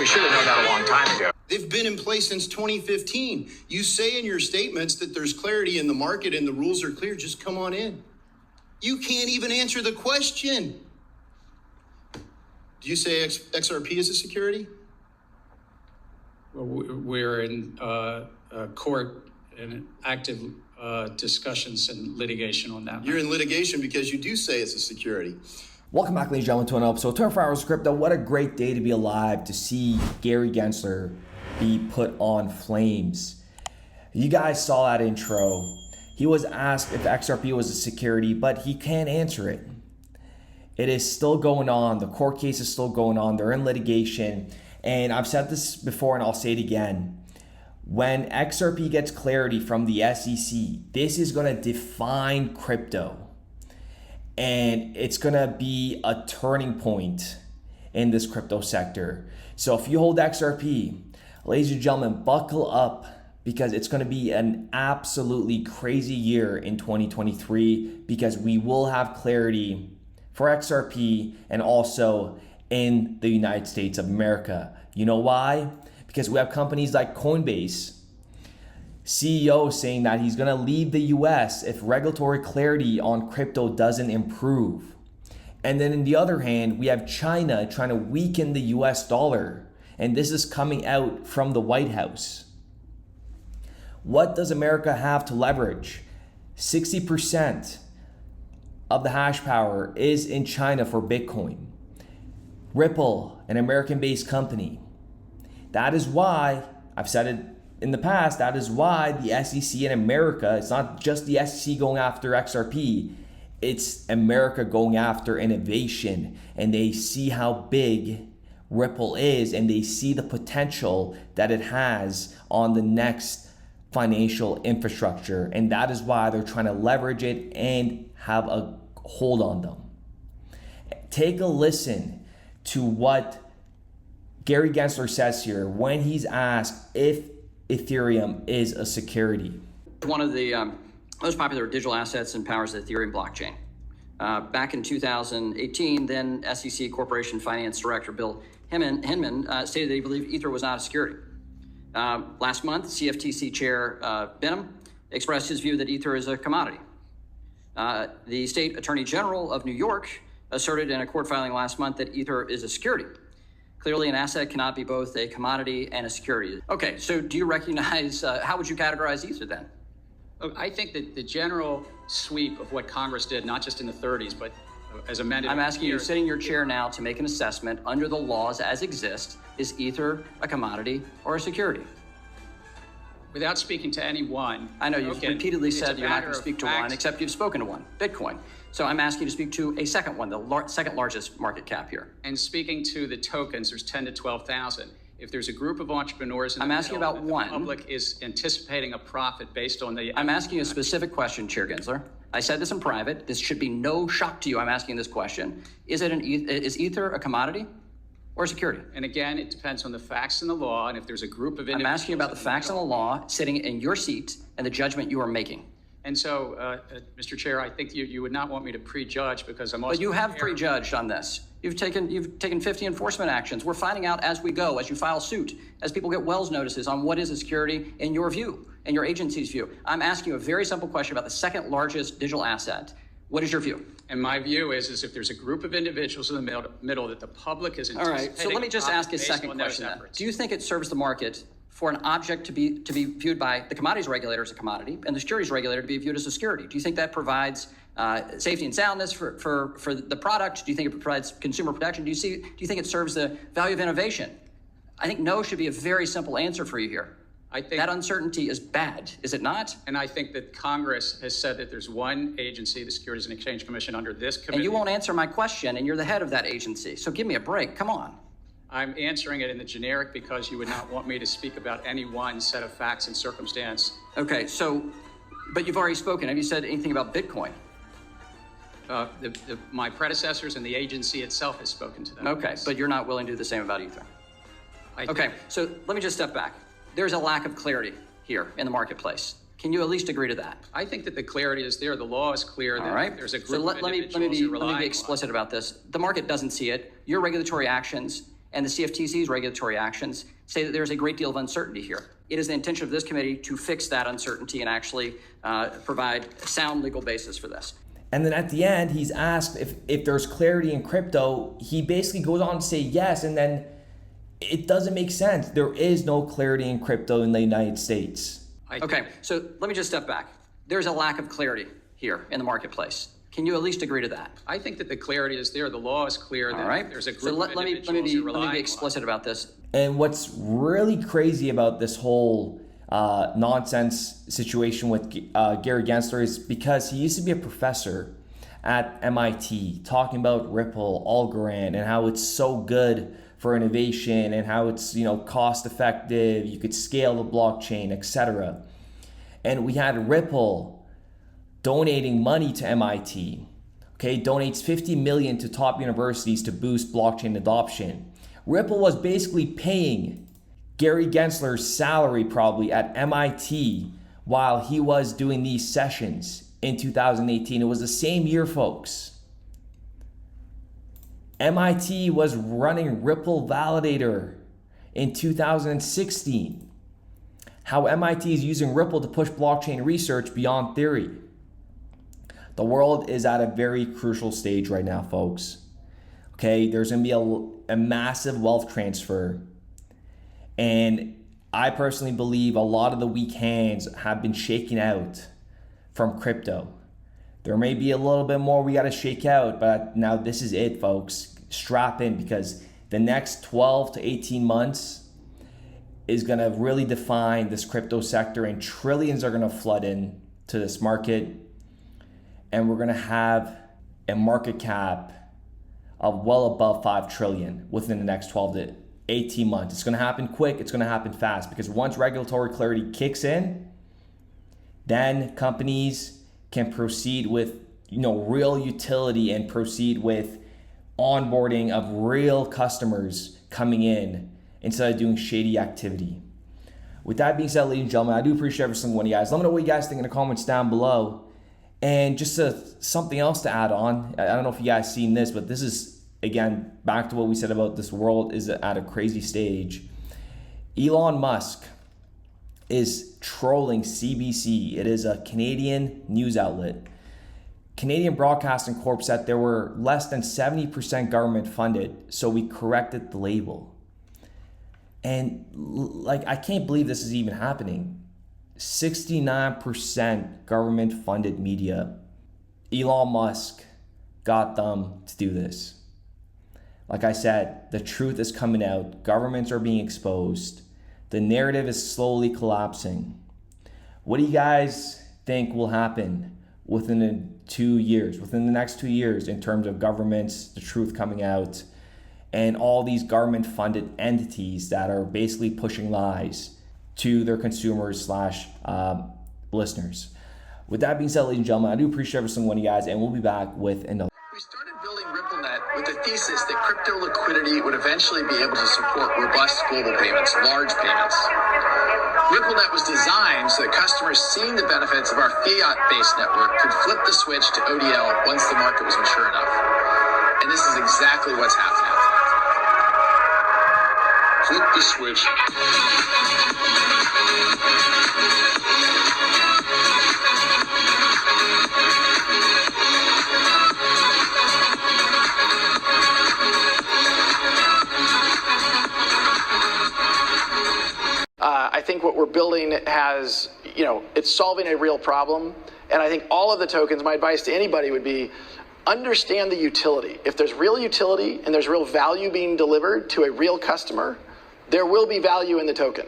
We should have known that a long time ago. They've been in place since 2015. You say in your statements that there's clarity in the market and the rules are clear. Just come on in. You can't even answer the question. Do you say XRP is a security? Well, we're in court and active discussions and litigation on that. You're in litigation because you do say it's a security. Welcome back, ladies and gentlemen, to an episode of 24 Hours Crypto. What a great day to be alive, to see Gary Gensler be put on flames. You guys saw that intro. He was asked if XRP was a security, but he can't answer it. It is still going on. The court case is still going on. They're in litigation. And I've said this before and I'll say it again. When XRP gets clarity from the SEC, this is going to define crypto. And it's going to be a turning point in this crypto sector. So if you hold XRP, ladies and gentlemen, buckle up, because it's going to be an absolutely crazy year in 2023, because we will have clarity for XRP and also in the United States of America. You know why? Because we have companies like Coinbase, CEO saying that he's going to leave the US if regulatory clarity on crypto doesn't improve. And then on the other hand, we have China trying to weaken the US dollar. And this is coming out from the White House. What does America have to leverage? 60% of the hash power is in China for Bitcoin. Ripple, an American-based company. That is why, I've said it in the past, that is why the SEC in America, it's not just the SEC going after XRP, it's America going after innovation. And they see how big Ripple is, and they see the potential that it has on the next financial infrastructure. And that is why they're trying to leverage it and have a hold on them. Take a listen to what Gary Gensler says here when he's asked if Ethereum is a security. One of the most popular digital assets and powers the Ethereum blockchain. Back in 2018, then SEC Corporation Finance Director Bill Hinman stated that he believed Ether was not a security. Last month, CFTC Chair Benham expressed his view that Ether is a commodity. The State Attorney General of New York asserted in a court filing last month that Ether is a security. Clearly, an asset cannot be both a commodity and a security. Okay, so do you recognize, how would you categorize Ether then? Look, I think that the general sweep of what Congress did, not just in the 30s, but as amended. I'm asking you, sitting in your chair now, to make an assessment under the laws as exist. Is Ether a commodity or a security? Without speaking to any one. I know you've repeatedly said you're not going to speak to one, except you've spoken to one, Bitcoin. So I'm asking you to speak to a second one, the second largest market cap here. And speaking to the tokens, there's 10 to 12,000. If there's a group of entrepreneurs in I'm asking about one. The public is anticipating a profit based on the... I'm asking you a specific question, Chair Gensler. I said this in private. This should be no shock to you. I'm asking this question. Is Ether a commodity or a security? And again, it depends on the facts and the law. And if there's a group of individuals... I'm asking about the facts and the law sitting in your seat and the judgment you are making. And so, Mr. Chair, I think you would not want me to prejudge, because I'm also... But you have prejudged on this. You've taken 50 enforcement actions. We're finding out as we go, as you file suit, as people get Wells notices on what is a security in your view, in your agency's view. I'm asking you a very simple question about the second largest digital asset. What is your view? And my view is if there's a group of individuals in the middle that the public is anticipating... All right, so let me just ask a second question then. Do you think it serves the market for an object to be viewed by the commodities regulator as a commodity and the securities regulator to be viewed as a security? Do you think that provides safety and soundness for the product? Do you think it provides consumer protection? Do you think it serves the value of innovation? I think no should be a very simple answer for you here. I think that uncertainty is bad, is it not? And I think that Congress has said that there's one agency, the Securities and Exchange Commission, under this committee. And you won't answer my question, and you're the head of that agency. So give me a break. Come on. I'm answering it in the generic because you would not want me to speak about any one set of facts and circumstance. Okay, so, but you've already spoken. Have you said anything about Bitcoin? My predecessors and the agency itself has spoken to them. Okay, but you're not willing to do the same about Ether. Okay, so let me just step back. There's a lack of clarity here in the marketplace. Can you at least agree to that? I think that the clarity is there. The law is clear. All right. There's a group so of individuals let me be explicit about this. The market doesn't see it. Your regulatory actions and the CFTC's regulatory actions say that there's a great deal of uncertainty here. It is the intention of this committee to fix that uncertainty and actually provide a sound legal basis for this. And then at the end, he's asked if there's clarity in crypto. He basically goes on to say yes, and then it doesn't make sense. There is no clarity in crypto in the United States. Okay, so let me just step back. There's a lack of clarity here in the marketplace. Can you at least agree to that? I think that the clarity is there. The law is clear. All that right. There's a group so of let me be explicit about this. And what's really crazy about this whole nonsense situation with Gary Gensler is because he used to be a professor at MIT talking about Ripple, Algorand, and how it's so good for innovation and how it's cost effective, you could scale the blockchain, etc. And we had Ripple donating money to MIT, donates 50 million to top universities to boost blockchain adoption. Ripple was basically paying Gary Gensler's salary probably at MIT while he was doing these sessions in 2018. It was the same year, folks. MIT was running Ripple Validator in 2016. How MIT is using Ripple to push blockchain research beyond theory. The world is at a very crucial stage right now, folks. There's going to be a massive wealth transfer. And I personally believe a lot of the weak hands have been shaken out from crypto. There may be a little bit more we got to shake out, but now this is it, folks. Strap in, because the next 12 to 18 months is going to really define this crypto sector, and trillions are going to flood in to this market. And we're going to have a market cap of well above 5 trillion within the next 12 to 18 months. It's going to happen quick. It's going to happen fast, because once regulatory clarity kicks in, then companies can proceed with real utility and proceed with onboarding of real customers coming in instead of doing shady activity. With that being said, ladies and gentlemen, I do appreciate every single one of you guys. Let me know what you guys think in the comments down below. And just something else to add on, I don't know if you guys seen this, but this is, again, back to what we said about this world is at a crazy stage. Elon Musk is trolling CBC. It is a Canadian news outlet. Canadian Broadcasting Corp said there were less than 70% government funded, so we corrected the label. And I can't believe this is even happening. 69% government funded media. Elon Musk got them to do this. Like I said, the truth is coming out. Governments are being exposed. The narrative is slowly collapsing. What do you guys think will happen within the next 2 years in terms of governments, the truth coming out, and all these government funded entities that are basically pushing lies to their consumers / listeners? With that being said, ladies and gentlemen, I do appreciate every single one of you guys, and we'll be back with another. We started building RippleNet with the thesis that crypto liquidity would eventually be able to support robust global payments, large payments. RippleNet was designed so that customers seeing the benefits of our fiat-based network could flip the switch to ODL once the market was mature enough. And this is exactly what's happening. Flip the switch. I think what we're building has, it's solving a real problem. And I think all of the tokens, my advice to anybody would be, understand the utility. If there's real utility and there's real value being delivered to a real customer, there will be value in the token.